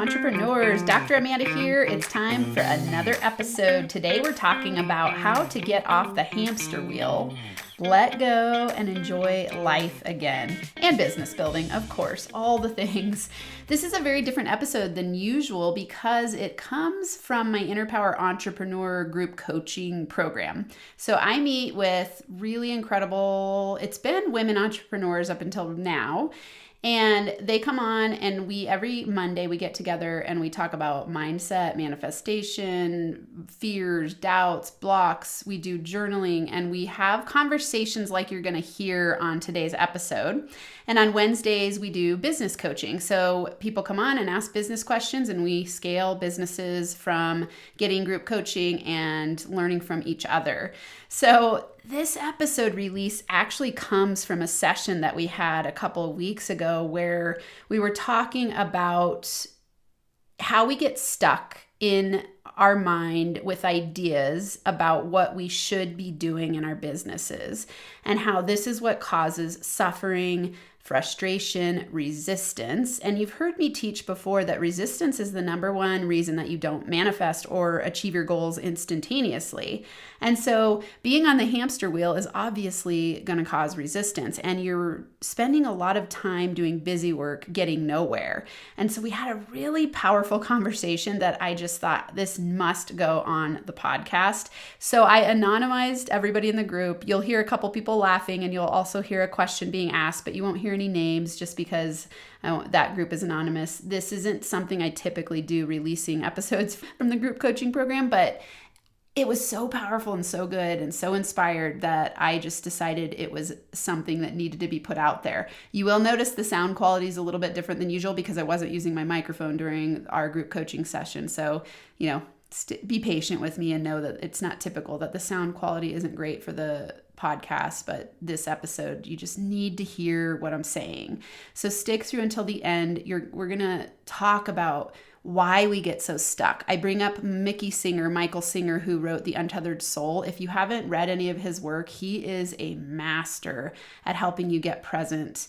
entrepreneurs. Dr. Amanda here. It's time for another episode. Today we're talking about how to get off the hamster wheel, let go, and enjoy life again. And business building, of course, all the things. This is a very different episode than usual because it comes from my Inner Power Entrepreneur group coaching program. So I meet with really incredible, it's been women entrepreneurs up until now. And they come on and every Monday we get together and we talk about mindset, manifestation, fears, doubts, blocks. We do journaling and we have conversations like you're going to hear on today's episode. And on Wednesdays we do business coaching. So people come on and ask business questions and we scale businesses from getting group coaching and learning from each other. So this episode release actually comes from a session that we had a couple of weeks ago where we were talking about how we get stuck in our mind with ideas about what we should be doing in our businesses and how this is what causes suffering, frustration, resistance. And you've heard me teach before that resistance is the number one reason that you don't manifest or achieve your goals instantaneously. And so being on the hamster wheel is obviously going to cause resistance, and you're spending a lot of time doing busy work, getting nowhere. And so we had a really powerful conversation that I just thought this must go on the podcast. So I anonymized everybody in the group. You'll hear a couple people laughing and you'll also hear a question being asked, but you won't hear any names just because that group is anonymous. This isn't something I typically do, releasing episodes from the group coaching program, but it was so powerful and so good and so inspired that I just decided it was something that needed to be put out there. You will notice the sound quality is a little bit different than usual because I wasn't using my microphone during our group coaching session. So, be patient with me and know that it's not typical, that the sound quality isn't great for the podcast, but this episode, you just need to hear what I'm saying. So stick through until the end. We're going to talk about why we get so stuck. I bring up Michael Singer, who wrote The Untethered Soul. If you haven't read any of his work, he is a master at helping you get present.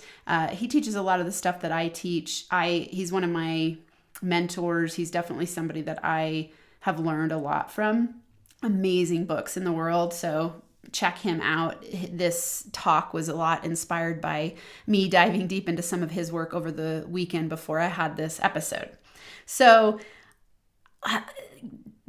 He teaches a lot of the stuff that I teach. He's one of my mentors. He's definitely somebody that I have learned a lot from. Amazing books in the world. So check him out. This talk was a lot inspired by me diving deep into some of his work over the weekend before I had this episode. So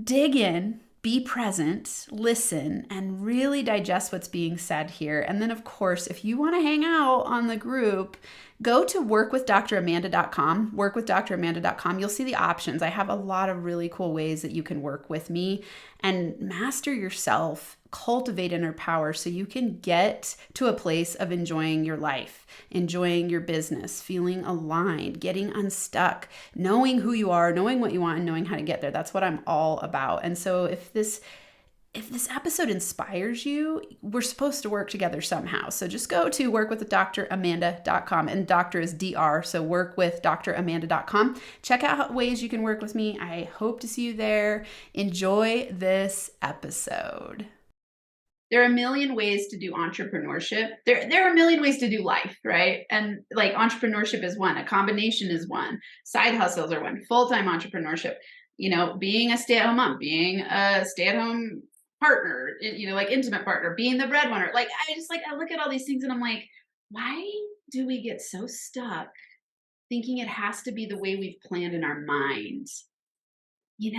dig in, be present, listen, and really digest what's being said here. And then, of course, if you want to hang out on the group, go to workwithdramanda.com, workwithdramanda.com. You'll see the options. I have a lot of really cool ways that you can work with me and master yourself, cultivate inner power so you can get to a place of enjoying your life, enjoying your business, feeling aligned, getting unstuck, knowing who you are, knowing what you want, and knowing how to get there. That's what I'm all about. And so if this episode inspires you, we're supposed to work together somehow. So just go to workwithdramanda.com, and doctor is DR, so workwithdramanda.com. Check out ways you can work with me. I hope to see you there. Enjoy this episode. There are a million ways to do entrepreneurship. There are a million ways to do life, right? And like entrepreneurship is one, a combination is one, side hustles are one, full-time entrepreneurship, being a stay-at-home mom, being a stay-at-home partner, like intimate partner, being the breadwinner. I look at all these things and I'm like, why do we get so stuck thinking it has to be the way we've planned in our minds? We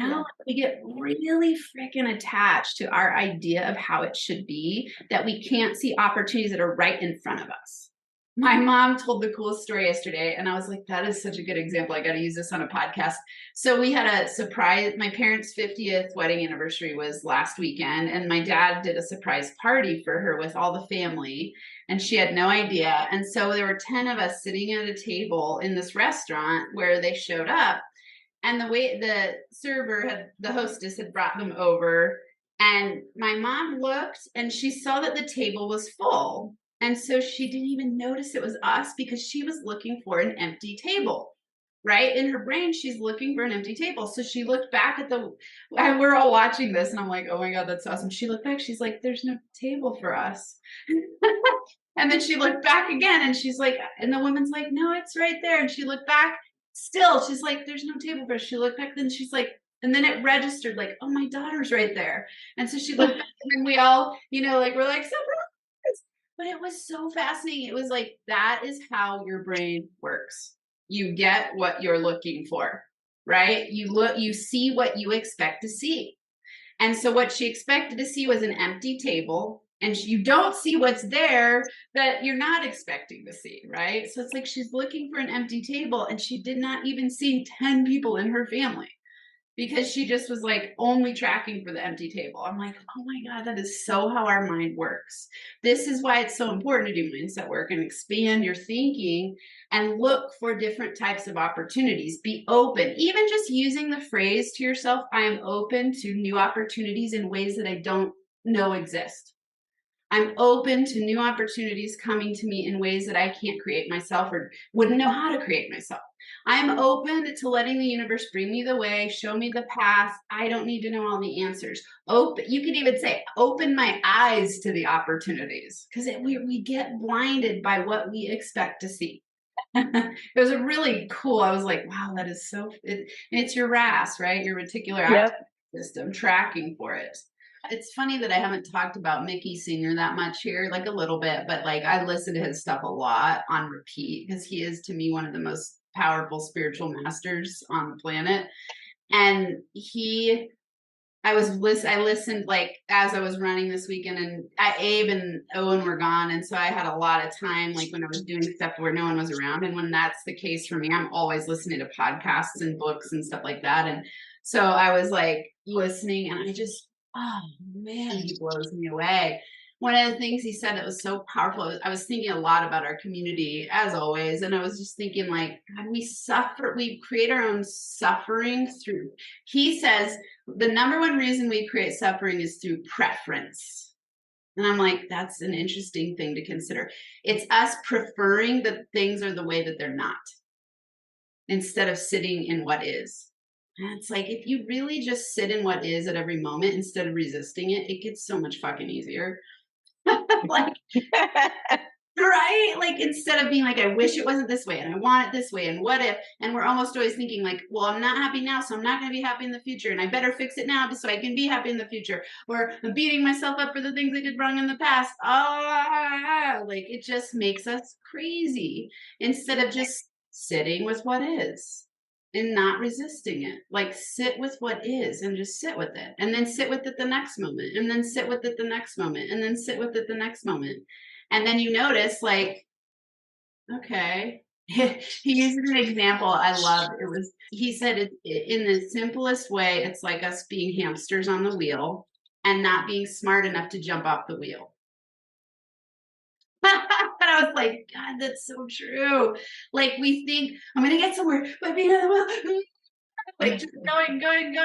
get really freaking attached to our idea of how it should be that we can't see opportunities that are right in front of us. My mom told the coolest story yesterday, and I was like, that is such a good example. I got to use this on a podcast. So we had a surprise. My parents' 50th wedding anniversary was last weekend, and my dad did a surprise party for her with all the family, and she had no idea. And so there were 10 of us sitting at a table in this restaurant where they showed up. And the way the hostess had brought them over, and my mom looked and she saw that the table was full. And so she didn't even notice it was us because she was looking for an empty table, right? In her brain, she's looking for an empty table. So she looked back and we're all watching this and I'm like, oh my God, that's awesome. She looked back, she's like, there's no table for us. And then she looked back again and she's like, and the woman's like, no, it's right there. And she looked back, Still, she's like, there's no table for us. She looked back, then she's like, and then it registered like, oh, my daughter's right there. And so she looked back, and we all, like, we're like, surprise. But it was so fascinating. It was like, that is how your brain works. You get what you're looking for, right? You see what you expect to see. And so what she expected to see was an empty table, and you don't see what's there that you're not expecting to see, right? So it's like she's looking for an empty table, and she did not even see 10 people in her family because she just was like only tracking for the empty table. I'm like, oh my God, that is so how our mind works. This is why it's so important to do mindset work and expand your thinking and look for different types of opportunities. Be open. Even just using the phrase to yourself, I am open to new opportunities in ways that I don't know exist. I'm open to new opportunities coming to me in ways that I can't create myself or wouldn't know how to create myself. I'm open to letting the universe bring me the way, show me the path. I don't need to know all the answers. Open, you could even say, open my eyes to the opportunities, because we get blinded by what we expect to see. It was a really cool, I was like, wow, that is so, it's your RAS, right? Your reticular activating system tracking for it. It's funny that I haven't talked about Mickey Senior that much here, like a little bit, but like I listen to his stuff a lot on repeat because he is, to me, one of the most powerful spiritual masters on the planet. And I listened like as I was running this weekend, and Abe and Owen were gone. And so I had a lot of time, like when I was doing stuff where no one was around. And when that's the case for me, I'm always listening to podcasts and books and stuff like that. And so I was like listening, and oh man, he blows me away. One of the things he said that was so powerful, I was thinking a lot about our community as always. And I was just thinking like, God, we create our own suffering through, he says, the number one reason we create suffering is through preference. And I'm like, that's an interesting thing to consider. It's us preferring that things are the way that they're not, instead of sitting in what is. And it's like, if you really just sit in what is at every moment instead of resisting it, it gets so much fucking easier. Like, right? Like, instead of being like, I wish it wasn't this way and I want it this way and what if, and we're almost always thinking like, well, I'm not happy now, so I'm not going to be happy in the future, and I better fix it now so I can be happy in the future, or I'm beating myself up for the things I did wrong in the past. Like, it just makes us crazy instead of just sitting with what is and not resisting it. Like, sit with what is and just sit with it, and then sit with it the next moment, and then sit with it the next moment, and then sit with it the next moment. And then you notice, like, okay. He used an example I loved. He said, in the simplest way, it's like us being hamsters on the wheel and not being smart enough to jump off the wheel. And I was like, God, that's so true. Like, we think, I'm going to get somewhere by being on the wheel. Like, just going. Really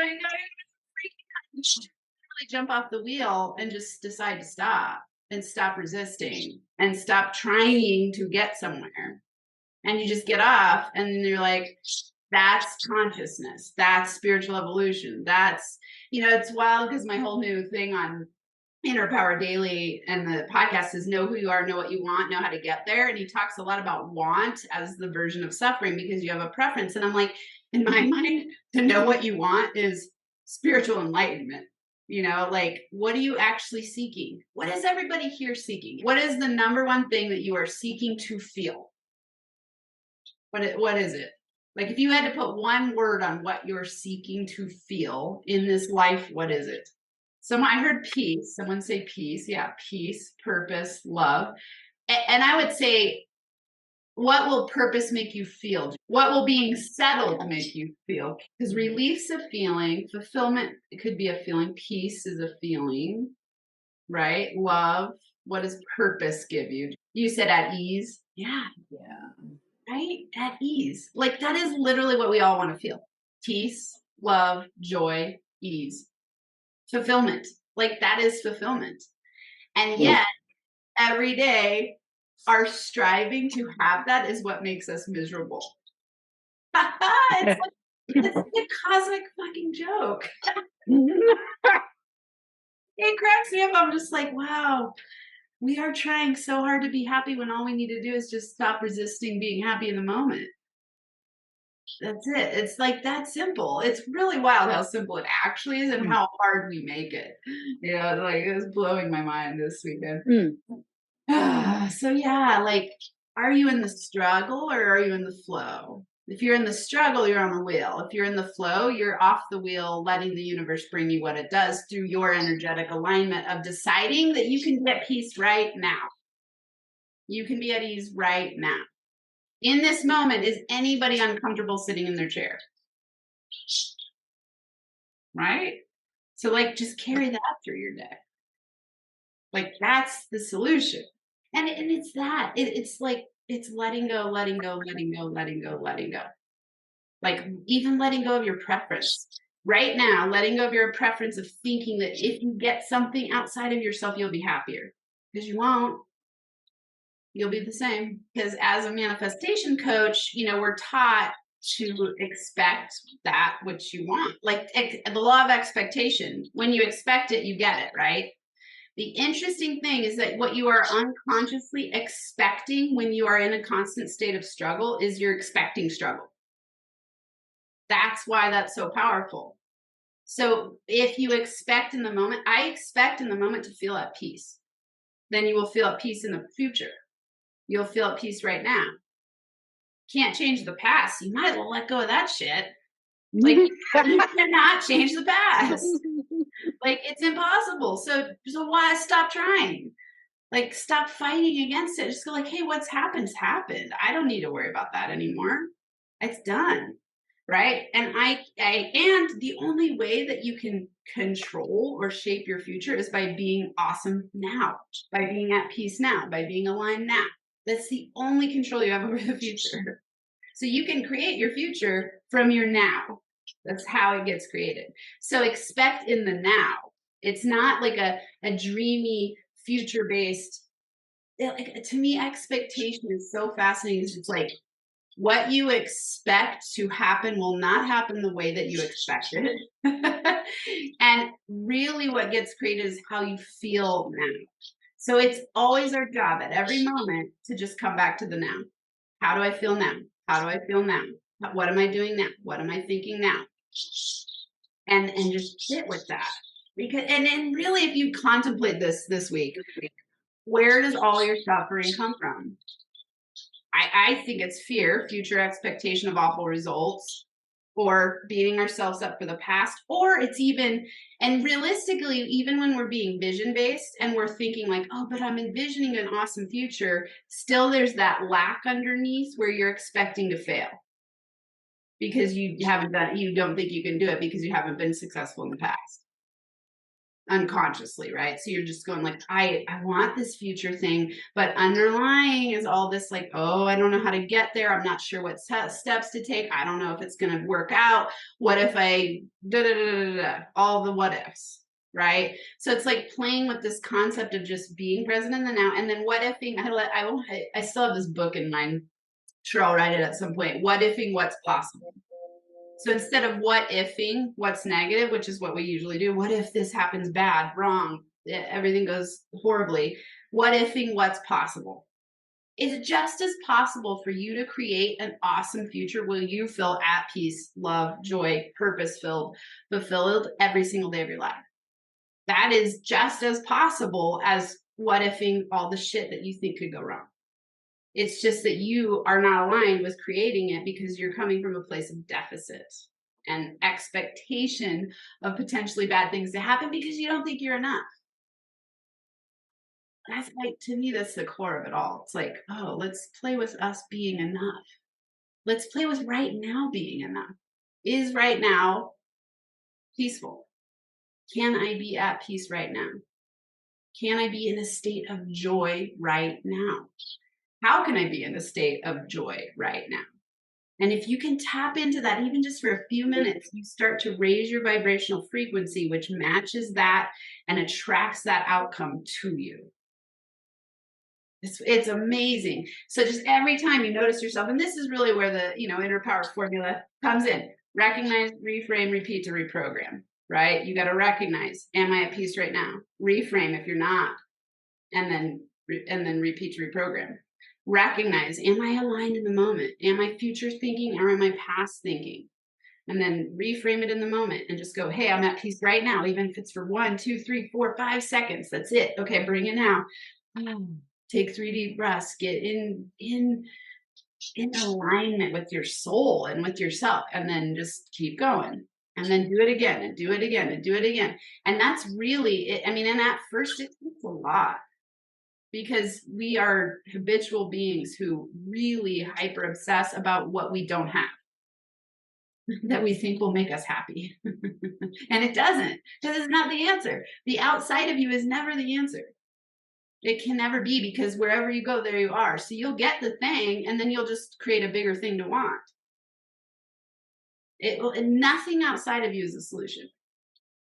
jump off the wheel and just decide to stop and stop resisting and stop trying to get somewhere. And you just get off, and then you're like, that's consciousness. That's spiritual evolution. That's, it's wild because my whole new thing on Inner Power Daily and the podcast is know who you are, know what you want, know how to get there. And he talks a lot about want as the version of suffering because you have a preference. And I'm like, in my mind, to know what you want is spiritual enlightenment. Like, what are you actually seeking? What is everybody here seeking? What is the number one thing that you are seeking to feel? What is it? Like, if you had to put one word on what you're seeking to feel in this life, what is it? I heard peace. Someone say peace. Yeah, peace, purpose, love. And I would say, what will purpose make you feel? What will being settled make you feel? Because relief's a feeling. Fulfillment, it could be a feeling. Peace is a feeling, right? Love, what does purpose give you? You said at ease. Yeah. Right? At ease. Like, that is literally what we all want to feel. Peace, love, joy, ease. Fulfillment. Like, that is fulfillment. And yet, every day, our striving to have that is what makes us miserable. It's like a cosmic fucking joke. It cracks me up. I'm just like, wow, we are trying so hard to be happy when all we need to do is just stop resisting being happy in the moment. That's it. It's like that simple. It's really wild how simple it actually is and Mm. how hard we make it. You know, like it was blowing my mind this weekend. So yeah, like, are you in the struggle or are you in the flow? If you're in the struggle, you're on the wheel. If you're in the flow, you're off the wheel, letting the universe bring you what it does through your energetic alignment of deciding that you can be at peace right now. You can be at ease right now. In this moment, is anybody uncomfortable sitting in their chair? Right? So, like, just carry that through your day. Like, that's the solution. And it's that. It's like, it's letting go, letting go, letting go, letting go, letting go. Like, even letting go of your preference. Right now, letting go of your preference of thinking that if you get something outside of yourself, you'll be happier. Because you won't. You'll be the same. Because as a manifestation coach, you know, we're taught to expect that which you want. Like the law of expectation. When you expect it, you get it, right? The interesting thing is that what you are unconsciously expecting when you are in a constant state of struggle is you're expecting struggle. That's why that's so powerful. So if you expect in the moment, I expect in the moment to feel at peace. Then you will feel at peace in the future. You'll feel at peace right now. Can't change the past. You might as well let go of that shit. Like, you cannot change the past. Like, it's impossible. So why stop trying? Like, stop fighting against it. Just go like, hey, what's happened's happened. I don't need to worry about that anymore. It's done. Right. And and the only way that you can control or shape your future is by being awesome now, by being at peace now, by being aligned now. That's the only control you have over the future. So you can create your future from your now. That's how it gets created. So expect in the now. It's not like a dreamy future based. Like, to me, expectation is so fascinating. It's like what you expect to happen will not happen the way that you expected. And really what gets created is how you feel now. So it's always our job at every moment to just come back to the now. How do I feel now? How do I feel now? What am I doing now? What am I thinking now? And just sit with that. Because and really, if you contemplate this week, where does all your suffering come from? I think it's fear, future expectation of awful results, or beating ourselves up for the past, or it's even, and realistically, even when we're being vision based and we're thinking like, oh, but I'm envisioning an awesome future, still there's that lack underneath where you're expecting to fail because you don't think you can do it because you haven't been successful in the past. Unconsciously, right? So you're just going like, I want this future thing, but underlying is all this like, oh, I don't know how to get there. I'm not sure what steps to take. I don't know if it's going to work out. What if I all the what ifs, right? So it's like playing with this concept of just being present in the now, and then what ifing. I still have this book in mind. Sure, I'll write it at some point. What ifing what's possible. So instead of what ifing what's negative, which is what we usually do, what if this happens bad, wrong, everything goes horribly, what ifing what's possible? It's just as possible for you to create an awesome future where you feel at peace, love, joy, purpose-filled, fulfilled every single day of your life. That is just as possible as what ifing all the shit that you think could go wrong. It's just that you are not aligned with creating it because you're coming from a place of deficit and expectation of potentially bad things to happen because you don't think you're enough. That's like, to me, that's the core of it all. It's like, oh, let's play with us being enough. Let's play with right now being enough. Is right now peaceful? Can I be at peace right now? Can I be in a state of joy right now? How can I be in a state of joy right now? And if you can tap into that, even just for a few minutes, you start to raise your vibrational frequency, which matches that and attracts that outcome to you. It's amazing. So just every time you notice yourself, and this is really where the inner power formula comes in. Recognize, reframe, repeat to reprogram, right? You got to recognize, am I at peace right now? Reframe if you're not, and then repeat to reprogram. Recognize, am I aligned in the moment? Am I future thinking or am I past thinking? And then reframe it in the moment and just go, hey, I'm at peace right now, even if it's for 1, 2, 3, 4, 5 seconds. That's it. Okay, bring it now. Take 3 deep breaths. Get in alignment with your soul and with yourself, and then just keep going. And then do it again and do it again and do it again. And that's really it. I mean, and at first it takes a lot because we are habitual beings who really hyper obsess about what we don't have that we think will make us happy. And it doesn't, because it's not the answer. The outside of you is never the answer. It can never be, because wherever you go, there you are. So you'll get the thing and then you'll just create a bigger thing to want. Nothing outside of you is a solution.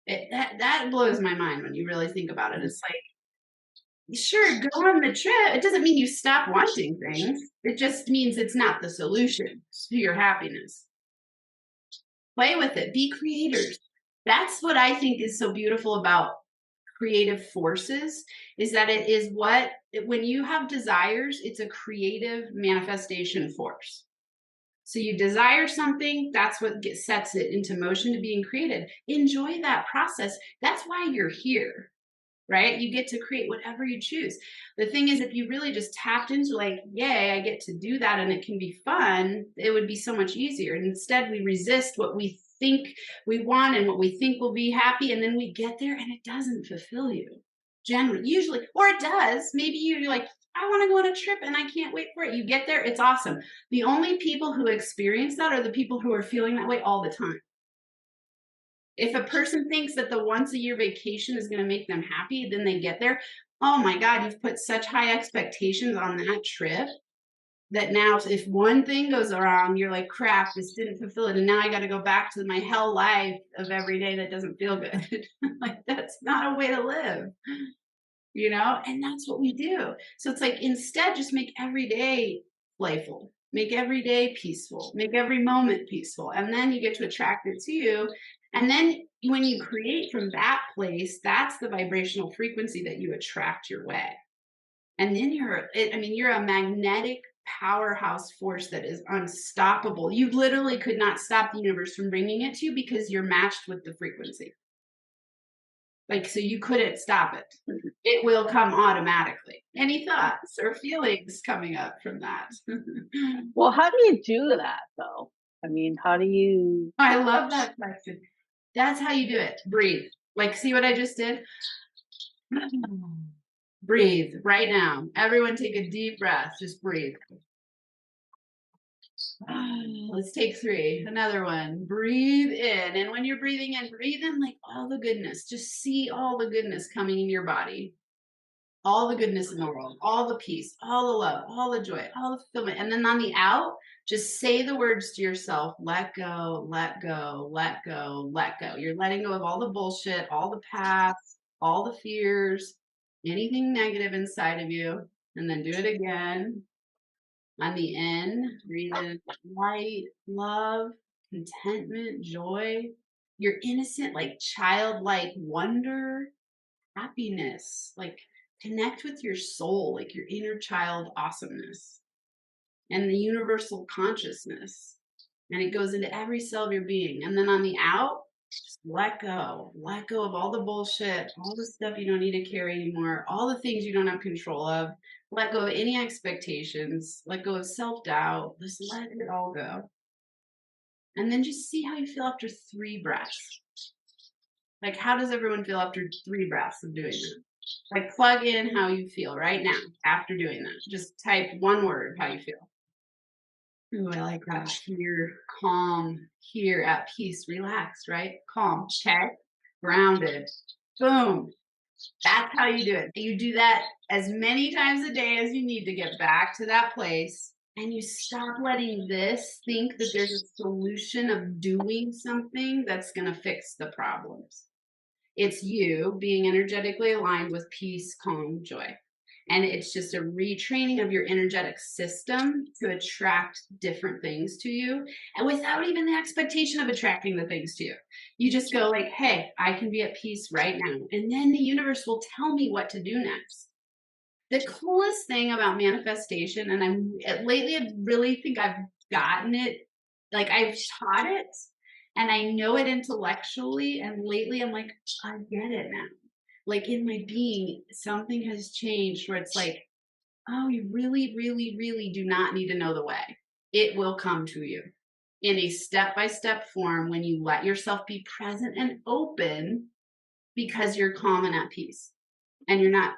That blows my mind when you really think about it. It's like, sure, go on the trip. It doesn't mean you stop wanting things. It just means it's not the solution to your happiness. Play with it. Be creators. That's what I think is so beautiful about creative forces, is that it is when you have desires, it's a creative manifestation force. So you desire something, that's what sets it into motion to being created. Enjoy that process. That's why you're here, right? You get to create whatever you choose. The thing is, if you really just tapped into like, yay, I get to do that and it can be fun, it would be so much easier. And instead we resist what we think we want and what we think will be happy. And then we get there and it doesn't fulfill you generally, usually, or it does. Maybe you're like, I want to go on a trip and I can't wait for it. You get there, it's awesome. The only people who experience that are the people who are feeling that way all the time. If a person thinks that the once a year vacation is going to make them happy, then they get there. Oh my God, you've put such high expectations on that trip that now if one thing goes wrong, you're like, crap, this didn't fulfill it. And now I got to go back to my hell life of every day that doesn't feel good. Like, that's not a way to live, you know? And that's what we do. So it's like, instead, just make every day playful, make every day peaceful, make every moment peaceful. And then you get to attract it to you. And then when you create from that place, that's the vibrational frequency that you attract your way. And then you're a magnetic powerhouse force that is unstoppable. You literally could not stop the universe from bringing it to you because you're matched with the frequency. Like, so you couldn't stop it. It will come automatically. Any thoughts or feelings coming up from that? Well, how do you do that though? I mean, how do you? I love that question. That's how you do it. Breathe. Like, see what I just did? Breathe right now. Everyone take a deep breath. Just breathe. Let's take 3. Another one. Breathe in. And when you're breathing in like all the goodness. Just see all the goodness coming in your body. All the goodness in the world. All the peace. All the love. All the joy. All the fulfillment. And then on the out, just say the words to yourself. Let go, let go, let go, let go. You're letting go of all the bullshit, all the past, all the fears, anything negative inside of you. And then do it again. On the in, breathe in light, love, contentment, joy, your innocent, like childlike wonder, happiness, like connect with your soul, like your inner child awesomeness and the universal consciousness. And it goes into every cell of your being. And then on the out, just let go of all the bullshit, all the stuff you don't need to carry anymore, all the things you don't have control of. Let go of any expectations, let go of self-doubt, just let it all go. And then just see how you feel after 3 breaths. Like, how does everyone feel after 3 breaths of doing that? Like, plug in how you feel right now after doing that. Just type one word, how you feel. Ooh, I like that. Here, calm, here, at peace, relaxed, right? Calm, okay? Grounded. Boom. That's how you do it. You do that as many times a day as you need to get back to that place. And you stop letting this think that there's a solution of doing something that's going to fix the problems. It's you being energetically aligned with peace, calm, joy. And it's just a retraining of your energetic system to attract different things to you, and without even the expectation of attracting the things to you. You just go like, hey, I can be at peace right now. And then the universe will tell me what to do next. The coolest thing about manifestation, and lately I really think I've gotten it, like I've taught it and I know it intellectually, and lately I'm like, I get it now. Like in my being, something has changed where it's like, oh, you really, really, really do not need to know the way. It will come to you in a step-by-step form when you let yourself be present and open, because you're calm and at peace and you're not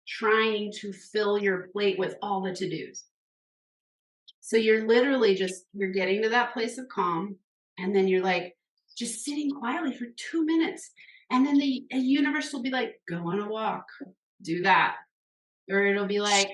trying to fill your plate with all the to-dos. So you're literally you're getting to that place of calm, and then you're like just sitting quietly for 2 minutes, and then the universe will be like, go on a walk, do that. Or it'll be like,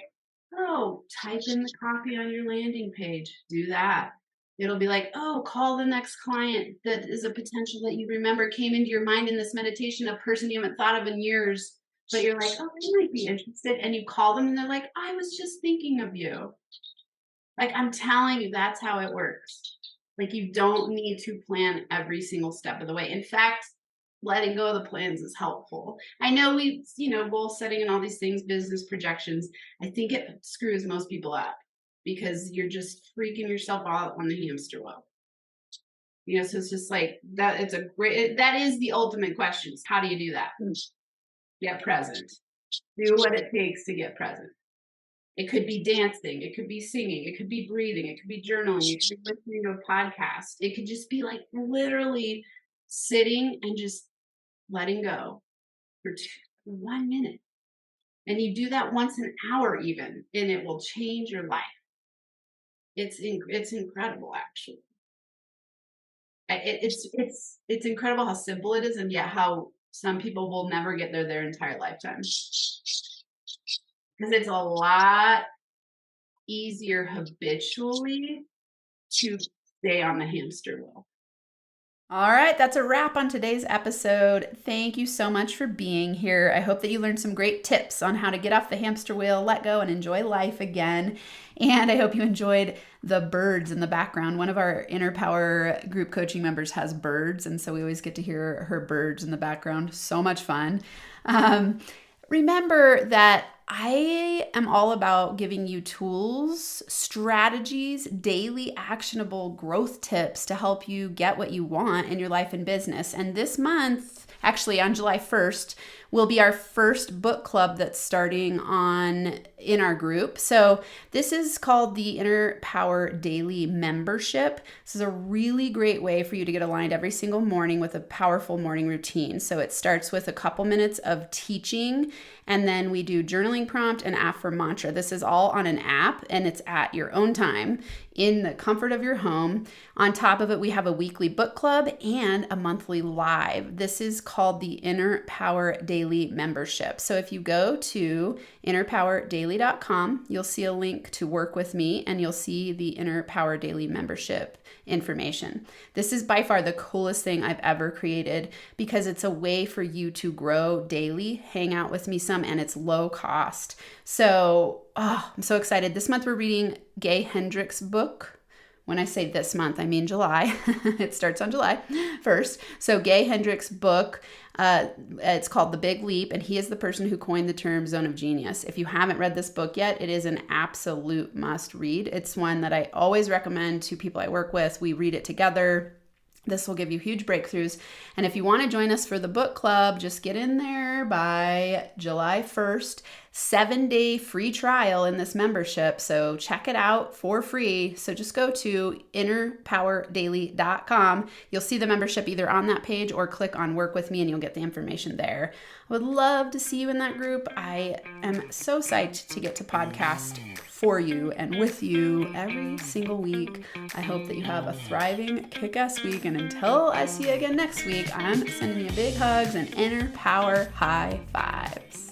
oh, type in the copy on your landing page, do that. It'll be like, oh, call the next client that is a potential that you remember came into your mind in this meditation, a person you haven't thought of in years, but you're like, oh, they might be interested. And you call them and they're like, I was just thinking of you. Like, I'm telling you, that's how it works. Like, you don't need to plan every single step of the way. In fact, letting go of the plans is helpful. I know goal setting and all these things, business projections, I think it screws most people up because you're just freaking yourself out on the hamster wheel. So it's just like that. That is the ultimate question. How do you do that? Get present. Do what it takes to get present. It could be dancing. It could be singing. It could be breathing. It could be journaling. It could be listening to a podcast. It could just be like literally sitting and just letting go for 1 minute. And you do that once an hour even, and it will change your life. It's incredible, actually. It's incredible how simple it is, and yet how some people will never get there their entire lifetime. Because it's a lot easier habitually to stay on the hamster wheel. All right, that's a wrap on today's episode. Thank you so much for being here. I hope that you learned some great tips on how to get off the hamster wheel, let go, and enjoy life again. And I hope you enjoyed the birds in the background. One of our Inner Power group coaching members has birds, and so we always get to hear her birds in the background. So much fun. Remember that I am all about giving you tools, strategies, daily actionable growth tips to help you get what you want in your life and business. And this month, actually on July 1st, will be our first book club that's starting in our group. So this is called the Inner Power Daily Membership. This is a really great way for you to get aligned every single morning with a powerful morning routine. So it starts with a couple minutes of teaching, and then we do journaling prompt and affirm mantra. This is all on an app, and it's at your own time in the comfort of your home. On top of it, we have a weekly book club and a monthly live. This is called the Inner Power Daily Membership. So if you go to innerpowerdaily.com, you'll see a link to work with me, and you'll see the Inner Power Daily Membership information. This is by far the coolest thing I've ever created because it's a way for you to grow daily, hang out with me some, and it's low cost. So, I'm so excited. This month we're reading Gay Hendricks' book. When I say this month, I mean July. It starts on July 1st. So Gay Hendricks' book, it's called The Big Leap, and he is the person who coined the term zone of genius. If you haven't read this book yet, it is an absolute must read. It's one that I always recommend to people I work with. We read it together. This will give you huge breakthroughs. And if you want to join us for the book club, just get in there by July 1st. 7-day free trial in this membership. So check it out for free. So just go to innerpowerdaily.com. You'll see the membership either on that page or click on work with me and you'll get the information there. I would love to see you in that group. I am so psyched to get to podcast for you and with you every single week. I hope that you have a thriving, kick-ass week. And until I see you again next week, I'm sending you big hugs and inner power high fives.